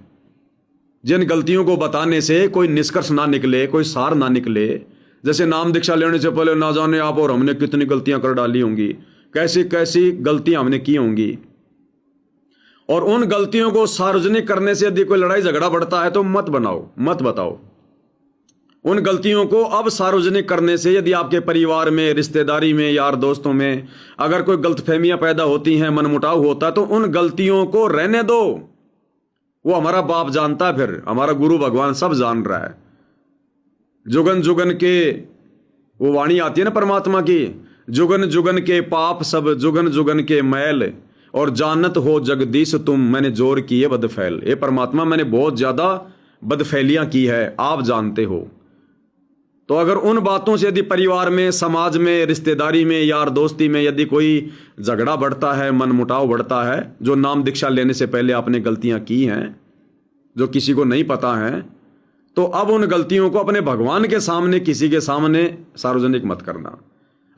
जिन गलतियों को बताने से कोई निष्कर्ष ना निकले, कोई सार ना निकले। जैसे नाम दीक्षा लेने से पहले ना जाने आप और हमने कितनी गलतियां कर डाली होंगी, कैसी कैसी गलतियां हमने की होंगी, और उन गलतियों को सार्वजनिक करने से यदि कोई लड़ाई झगड़ा बढ़ता है तो मत बनाओ, मत बताओ। उन गलतियों को अब सार्वजनिक करने से यदि आपके परिवार में, रिश्तेदारी में, यार दोस्तों में अगर कोई गलतफहमियां पैदा होती हैं, मनमुटाव होता है, तो उन गलतियों को रहने दो। वो हमारा बाप जानता है, फिर हमारा गुरु भगवान सब जान रहा है। जुगन जुगन के, वो वाणी आती है ना परमात्मा की, जुगन जुगन के पाप सब, जुगन जुगन के मैल, और जानत हो जगदीश तुम, मैंने जोर किए बदफैल। ये परमात्मा, मैंने बहुत ज्यादा बदफैलियां की है, आप जानते हो। तो अगर उन बातों से यदि परिवार में, समाज में, रिश्तेदारी में, यार दोस्ती में यदि कोई झगड़ा बढ़ता है, मनमुटाव बढ़ता है, जो नाम दीक्षा लेने से पहले आपने गलतियां की हैं, जो किसी को नहीं पता है, तो अब उन गलतियों को अपने भगवान के सामने, किसी के सामने सार्वजनिक मत करना।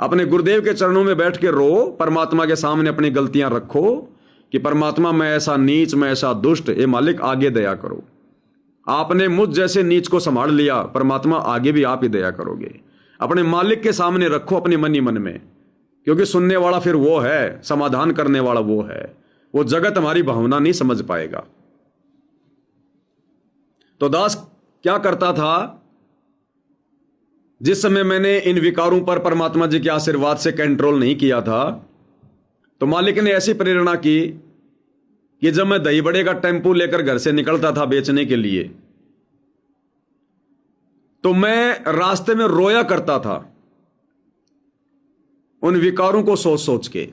अपने गुरुदेव के चरणों में बैठ के रो, परमात्मा के सामने अपनी गलतियां रखो कि परमात्मा, मैं ऐसा नीच, मैं ऐसा दुष्ट, ये मालिक आगे दया करो। आपने मुझ जैसे नीच को संभाल लिया, परमात्मा आगे भी आप ही दया करोगे। अपने मालिक के सामने रखो, अपने मन ही मन में, क्योंकि सुनने वाला फिर वो है, समाधान करने वाला वो है। वो जगत हमारी भावना नहीं समझ पाएगा। तो दास क्या करता था, जिस समय मैंने इन विकारों पर परमात्मा जी के आशीर्वाद से कंट्रोल नहीं किया था, तो मालिक ने ऐसी प्रेरणा की कि जब मैं दही बड़े का टेम्पू लेकर घर से निकलता था बेचने के लिए, तो मैं रास्ते में रोया करता था उन विकारों को सोच सोच के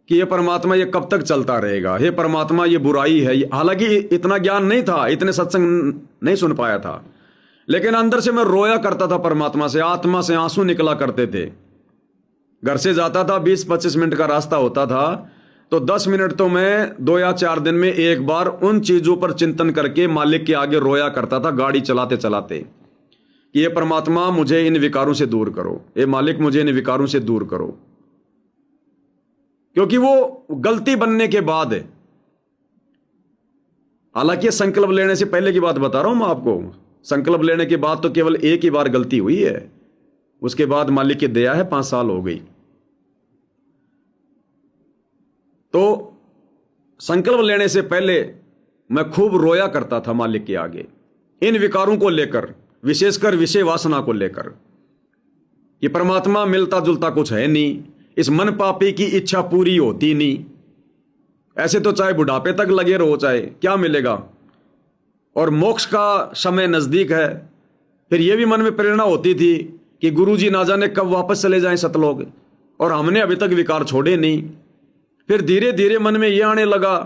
कि ये परमात्मा, ये कब तक चलता रहेगा, हे परमात्मा, ये बुराई है। हालांकि इतना ज्ञान नहीं था, इतने सत्संग नहीं सुन पाया था, लेकिन अंदर से मैं रोया करता था परमात्मा से, आत्मा से आंसू निकला करते थे। घर से जाता था, 20-25 मिनट का रास्ता होता था, तो 10 मिनट तो मैं 2 या 4 दिन में एक बार उन चीजों पर चिंतन करके मालिक के आगे रोया करता था, गाड़ी चलाते चलाते, कि ये परमात्मा, मुझे इन विकारों से दूर करो, ये मालिक, मुझे इन विकारों से दूर करो। क्योंकि वो गलती बनने के बाद, हालांकि संकल्प लेने से पहले की बात बता रहा हूं मैं आपको, संकल्प लेने के बाद तो केवल एक ही बार गलती हुई है, उसके बाद मालिक की दया है 5 साल हो गई। तो संकल्प लेने से पहले मैं खूब रोया करता था मालिक के आगे, इन विकारों को लेकर, विशेषकर विषय वासना को लेकर, कि परमात्मा मिलता जुलता कुछ है नहीं, इस मन पापी की इच्छा पूरी होती नहीं, ऐसे तो चाहे बुढ़ापे तक लगे रहो, चाहे क्या मिलेगा, और मोक्ष का समय नजदीक है, फिर ये भी मन में प्रेरणा होती थी कि गुरुजी ना जाने कब वापस चले जाएं सतलोक, और हमने अभी तक विकार छोड़े नहीं। फिर धीरे धीरे मन में यह आने लगा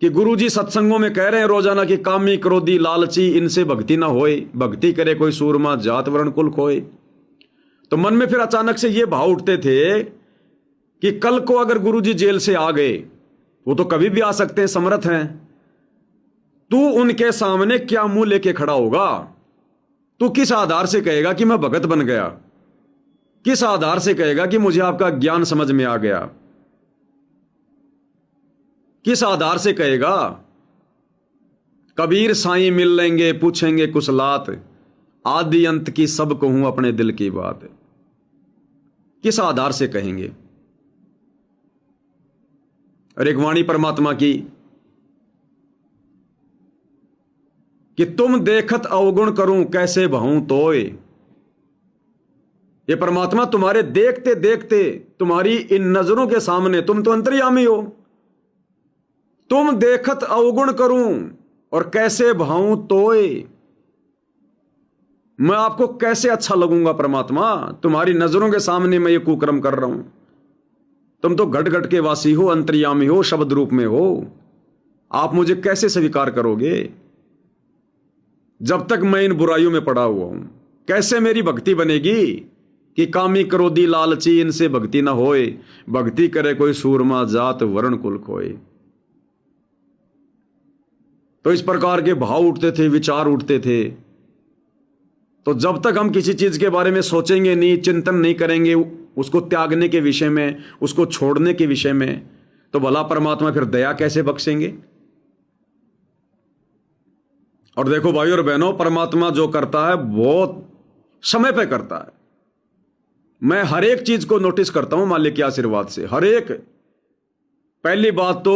कि गुरुजी सत्संगों में कह रहे हैं रोजाना कि कामी क्रोधी लालची इनसे भक्ति ना होए, भक्ति करे कोई सूरमा जात वर्ण कुल खोए। तो मन में फिर अचानक से ये भाव उठते थे कि कल को अगर गुरुजी जेल से आ गए, वो तो कभी भी आ सकते हैं, समर्थ हैं, तू उनके सामने क्या मुंह लेके खड़ा होगा? तू किस आधार से कहेगा कि मैं भगत बन गया? किस आधार से कहेगा कि मुझे आपका ज्ञान समझ में आ गया? किस आधार से कहेगा? कबीर साईं मिल लेंगे पूछेंगे कुशलात, आदि अंत की सब कहूं अपने दिल की बात। किस आधार से कहेंगे? और एक वाणी परमात्मा की कि तुम देखत अवगुण करूं कैसे भऊं तोय। ये परमात्मा तुम्हारे देखते देखते, तुम्हारी इन नजरों के सामने, तुम तो अंतर्यामी हो, तुम देखत अवगुण करूं और कैसे भाऊं तोय। मैं आपको कैसे अच्छा लगूंगा परमात्मा? तुम्हारी नजरों के सामने मैं ये कुकर्म कर रहा हूं। तुम तो घट घट के वासी हो, अंतर्यामी हो, शब्द रूप में हो, आप मुझे कैसे स्वीकार करोगे जब तक मैं इन बुराइयों में पड़ा हुआ हूं? कैसे मेरी भक्ति बनेगी कि कामी क्रोधी लालची इनसे भक्ति ना होए, भक्ति करे कोई सूरमा जात वर्ण कुल खोए। तो इस प्रकार के भाव उठते थे, विचार उठते थे। तो जब तक हम किसी चीज के बारे में सोचेंगे नहीं, चिंतन नहीं करेंगे उसको त्यागने के विषय में, उसको छोड़ने के विषय में, तो भला परमात्मा फिर दया कैसे बख्शेंगे? और देखो भाई और बहनों, परमात्मा जो करता है बहुत समय पे करता है। मैं हर एक चीज को नोटिस करता हूं मालिक के आशीर्वाद से, हर एक। पहली बात तो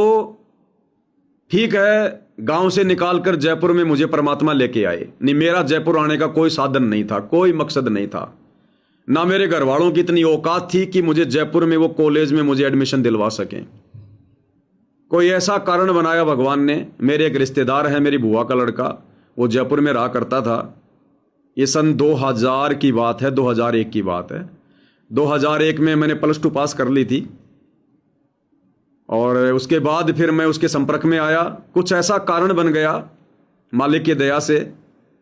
ठीक है, गांव से निकालकर जयपुर में मुझे परमात्मा लेके आए नहीं। मेरा जयपुर आने का कोई साधन नहीं था, कोई मकसद नहीं था, ना मेरे घर वालों की इतनी औकात थी कि मुझे जयपुर में वो कॉलेज में मुझे एडमिशन दिलवा सकें। कोई ऐसा कारण बनाया भगवान ने। मेरे एक रिश्तेदार है, मेरी बुआ का लड़का, वो जयपुर में रहा करता था। ये सन 2000 की बात है, 2001 की बात है। 2001 में मैंने +2 पास कर ली थी, और उसके बाद फिर मैं उसके संपर्क में आया। कुछ ऐसा कारण बन गया मालिक की दया से,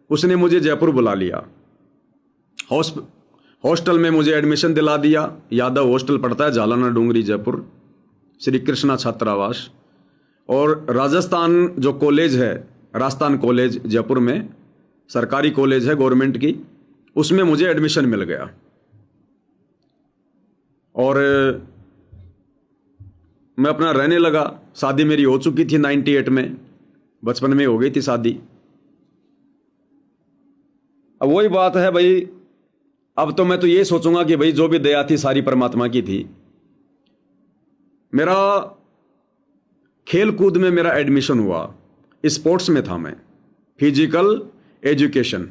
उसने मुझे जयपुर बुला लिया। हॉस्टल में मुझे एडमिशन दिला दिया। यादव हॉस्टल पड़ता है, जालाना डूंगरी, जयपुर, श्री कृष्णा छात्रावास। और राजस्थान जो कॉलेज है, राजस्थान कॉलेज जयपुर में, सरकारी कॉलेज है गवर्नमेंट की, उसमें मुझे एडमिशन मिल गया। और मैं अपना रहने लगा। शादी मेरी हो चुकी थी 98 में, बचपन में हो गई थी शादी। अब वही बात है भाई, अब तो मैं तो ये सोचूंगा कि भाई जो भी दया थी सारी परमात्मा की थी। मेरा खेल कूद में मेरा एडमिशन हुआ, स्पोर्ट्स में था मैं, फिजिकल एजुकेशन।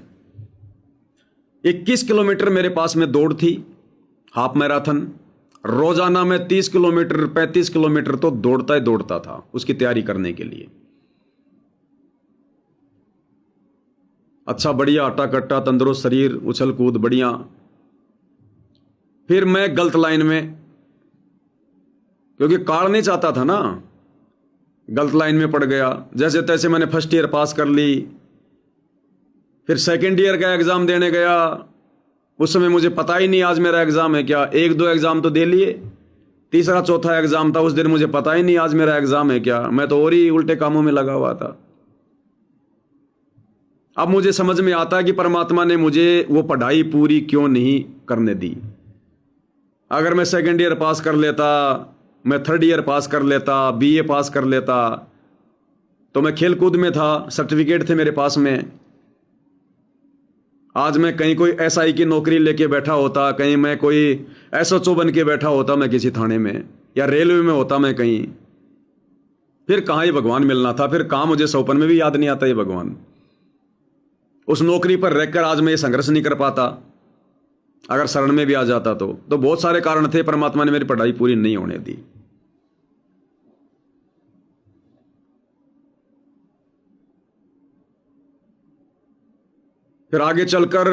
21 किलोमीटर मेरे पास में दौड़ थी, हाफ मैराथन। रोजाना मैं 30 किलोमीटर 35 किलोमीटर तो दौड़ता ही दौड़ता था उसकी तैयारी करने के लिए। अच्छा बढ़िया हट्टा कट्टा तंदुरुस्त शरीर, उछल कूद बढ़िया। फिर मैं गलत लाइन में, क्योंकि कार नहीं चाहता था ना, गलत लाइन में पड़ गया। जैसे तैसे मैंने फर्स्ट ईयर पास कर ली। फिर सेकंड ईयर का एग्जाम देने गया। उस समय मुझे पता ही नहीं आज मेरा एग्जाम है क्या। 1-2 एग्जाम तो दे लिए, तीसरा चौथा एग्जाम था उस दिन, मुझे पता ही नहीं आज मेरा एग्जाम है क्या। मैं तो और ही उल्टे कामों में लगा हुआ था। अब मुझे समझ में आता है कि परमात्मा ने मुझे वो पढ़ाई पूरी क्यों नहीं करने दी। अगर मैं सेकंड ईयर पास कर लेता, मैं थर्ड ईयर पास कर लेता, बीए पास कर लेता, तो मैं खेल कूद में था, सर्टिफिकेट थे मेरे पास में, आज मैं कहीं कोई एसआई की नौकरी लेके बैठा होता, कहीं मैं कोई एसएचओ बन के बैठा होता मैं किसी थाने में, या रेलवे में होता मैं कहीं। फिर कहाँ ये भगवान मिलना था, फिर कहाँ मुझे सौपन में भी याद नहीं आता ये भगवान। उस नौकरी पर रहकर आज मैं ये संघर्ष नहीं कर पाता, अगर शरण में भी आ जाता तो बहुत सारे कारण थे, परमात्मा ने मेरी पढ़ाई पूरी नहीं होने दी। फिर आगे चलकर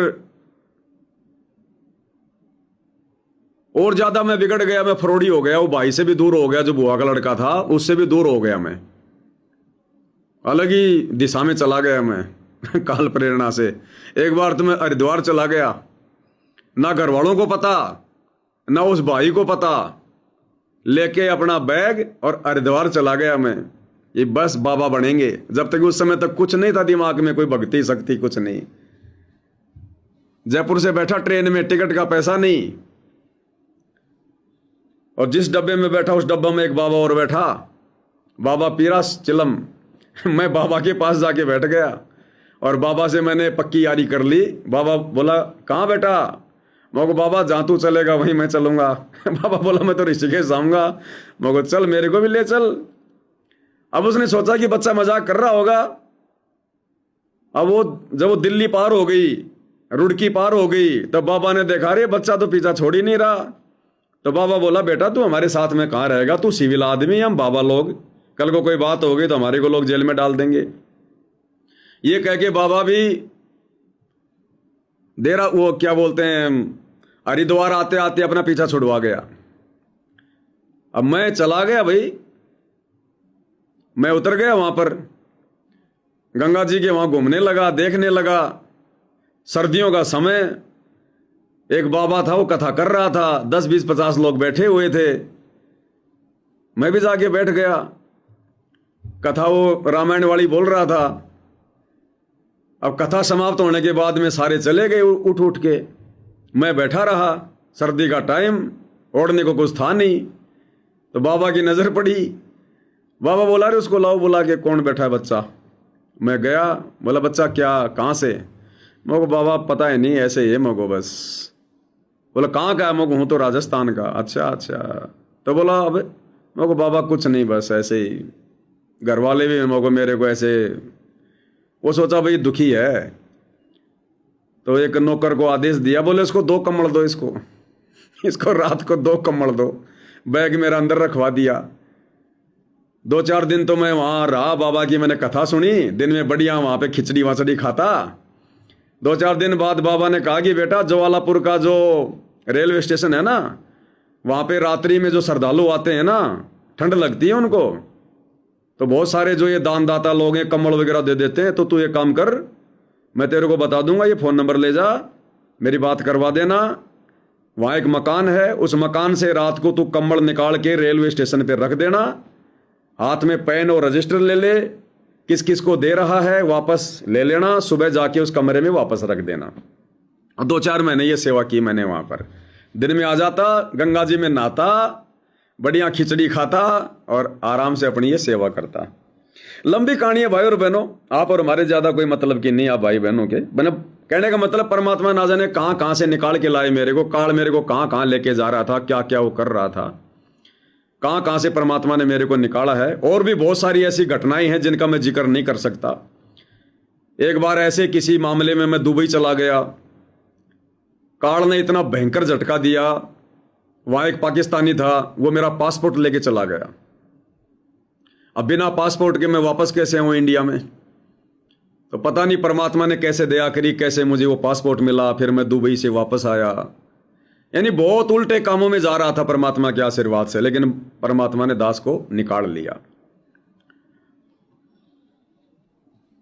और ज्यादा मैं बिगड़ गया, मैं फरोड़ी हो गया, वो भाई से भी दूर हो गया, जो बुआ का लड़का था उससे भी दूर हो गया, मैं अलग ही दिशा में चला गया मैं काल प्रेरणा से। एक बार तो मैं हरिद्वार चला गया, ना घर वालों को पता ना उस भाई को पता, लेके अपना बैग और हरिद्वार चला गया मैं। ये बस बाबा बनेंगे, जब तक उस समय तक कुछ नहीं था दिमाग में, कोई भक्ति शक्ति कुछ नहीं। जयपुर से बैठा ट्रेन में, टिकट का पैसा नहीं, और जिस डब्बे में बैठा उस डब्बा में एक बाबा और बैठा, बाबा पीरा चिलम। मैं बाबा के पास जाके बैठ गया और बाबा से मैंने पक्की यारी कर ली। बाबा बोला कहाँ बेटा? मैं को बाबा जहाँ तू चलेगा वहीं मैं चलूंगा। बाबा बोला मैं तो ऋषिकेश जाऊंगा। मैं को चल, मेरे को भी ले चल। अब उसने सोचा कि बच्चा मजाक कर रहा होगा। अब वो जब वो दिल्ली पार हो गई, रुड़की पार हो गई, तब बाबा ने देखा रे बच्चा तो पीछा छोड़ ही नहीं रहा। तो बाबा बोला बेटा तू हमारे साथ में कहाँ रहेगा, तू सिविल आदमी, हम बाबा लोग, कल को कोई बात हो गई तो हमारे को लोग जेल में डाल देंगे। ये कह के बाबा भी देरा वो क्या बोलते हैं हरिद्वार आते आते अपना पीछा छुड़वा गया। अब मैं चला गया भाई, मैं उतर गया वहां पर गंगा जी के वहां घूमने लगा, देखने लगा। सर्दियों का समय, एक बाबा था वो कथा कर रहा था, 10 20 50 लोग बैठे हुए थे। मैं भी जाके बैठ गया, कथा वो रामायण वाली बोल रहा था। अब कथा समाप्त होने के बाद में सारे चले गए उठ उठ के, मैं बैठा रहा। सर्दी का टाइम, ओढ़ने को कुछ था नहीं। तो बाबा की नजर पड़ी, बाबा बोला रे उसको लाओ, बुला के कौन बैठा है बच्चा। मैं गया, बोला बच्चा क्या, कहाँ से? मैं को बाबा पता है नहीं, ऐसे ही है मैं को बस। बोला कहाँ का है? मैं को हूँ तो राजस्थान का। अच्छा अच्छा। तो बोला अब मैं को बाबा कुछ नहीं, बस ऐसे ही। घर वाले भी मेरे को ऐसे, वो सोचा भाई दुखी है, तो एक नौकर को आदेश दिया, बोले इसको 2 कम्बल दो, इसको रात को 2 कम्बल दो। बैग मेरा अंदर रखवा दिया। 2 4 दिन तो मैं वहां रहा, बाबा की मैंने कथा सुनी, दिन में बढ़िया वहां पे खिचड़ी वचड़ी खाता। 2 4 दिन बाद बाबा ने कहा कि बेटा ज्वालापुर का जो रेलवे स्टेशन है ना, वहां पे रात्रि में जो श्रद्धालु आते हैं ना, ठंड लगती है उनको, तो बहुत सारे जो ये दानदाता लोग हैं कम्बल वगैरह दे देते हैं। तो तू ये काम कर, मैं तेरे को बता दूंगा, ये फोन नंबर ले जा, मेरी बात करवा देना। वहां एक मकान है, उस मकान से रात को तू कम्बल निकाल के रेलवे स्टेशन पे रख देना, हाथ में पेन और रजिस्टर ले ले, किस किस को दे रहा है वापस ले लेना, सुबह जाके उस कमरे में वापस रख देना। और 2 4 महीने ये सेवा की मैंने वहां पर। दिन में आ जाता, गंगा जी में नहाता, बढ़िया खिचड़ी खाता और आराम से अपनी ये सेवा करता। लंबी कहानी है भाई और बहनों, आप और हमारे ज्यादा कोई मतलब की नहीं, आप भाई बहनों के मैंने कहने का मतलब परमात्मा ना जाने कहां कहां से निकाल के लाए मेरे को, काल मेरे को कहां कहां लेके जा रहा था, क्या क्या वो कर रहा था, कहां कहां से परमात्मा ने मेरे को निकाला है। और भी बहुत सारी ऐसी घटनाएं हैं जिनका मैं जिक्र नहीं कर सकता। एक बार ऐसे किसी मामले में मैं दुबई चला गया, काल ने इतना भयंकर झटका दिया, वहां एक पाकिस्तानी था, वो मेरा पासपोर्ट लेके चला गया। अब बिना पासपोर्ट के मैं वापस कैसे आऊं इंडिया में? तो पता नहीं परमात्मा ने कैसे दया करी, कैसे मुझे वो पासपोर्ट मिला, फिर मैं दुबई से वापस आया। यानी बहुत उल्टे कामों में जा रहा था परमात्मा के आशीर्वाद से, लेकिन परमात्मा ने दास को निकाल लिया।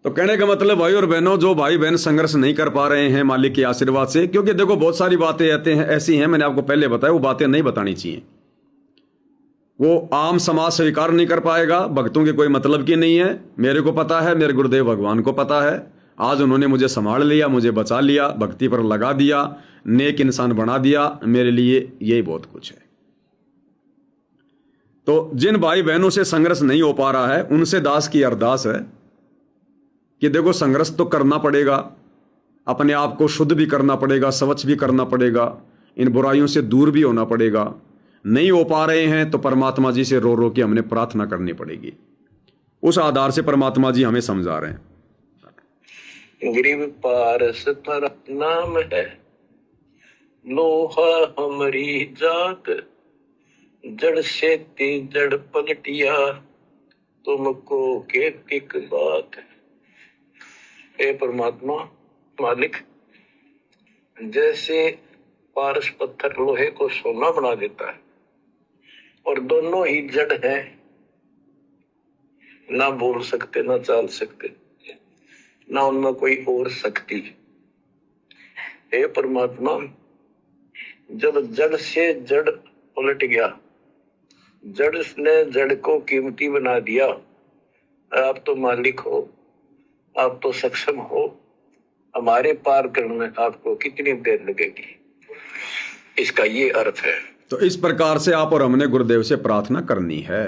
तो कहने का मतलब भाई और बहनों, जो भाई बहन संघर्ष नहीं कर पा रहे हैं मालिक के आशीर्वाद से, क्योंकि देखो बहुत सारी बातें ऐसी हैं, मैंने आपको पहले बताया, वो बातें नहीं बतानी चाहिए। वो आम समाज स्वीकार नहीं कर पाएगा, भक्तों के कोई मतलब की नहीं है। मेरे को पता है, मेरे गुरुदेव भगवान को पता है। आज उन्होंने मुझे संभाल लिया, मुझे बचा लिया, भक्ति पर लगा दिया, नेक इंसान बना दिया। मेरे लिए यही बहुत कुछ है। तो जिन भाई बहनों से संघर्ष नहीं हो पा रहा है, उनसे दास की अरदास है कि देखो संघर्ष तो करना पड़ेगा, अपने आप को शुद्ध भी करना पड़ेगा, स्वच्छ भी करना पड़ेगा, इन बुराइयों से दूर भी होना पड़ेगा। नहीं हो पा रहे हैं तो परमात्मा जी से रो रो के हमने प्रार्थना करनी पड़ेगी। उस आधार से परमात्मा जी हमें समझा रहे हैं। गिरिव पारस पर नाम है, लोहा हमारी जात, जड़ से जड़ पलटिया, तुमको के टिक बात। हे परमात्मा, मालिक जैसे पारस पत्थर लोहे को सोना बना देता है, और दोनों ही जड़ हैं, ना बोल सकते ना चाल सकते, ना उनमें कोई और शक्ति। हे परमात्मा, जब जड़ से जड़ उलट गया, जड़ ने जड़ को कीमती बना दिया, आप तो मालिक हो, आप तो सक्षम हो, हमारे पार करने में आपको कितनी देर लगेगी? इसका ये अर्थ है। तो इस प्रकार से आप और हमने गुरुदेव से प्रार्थना करनी है।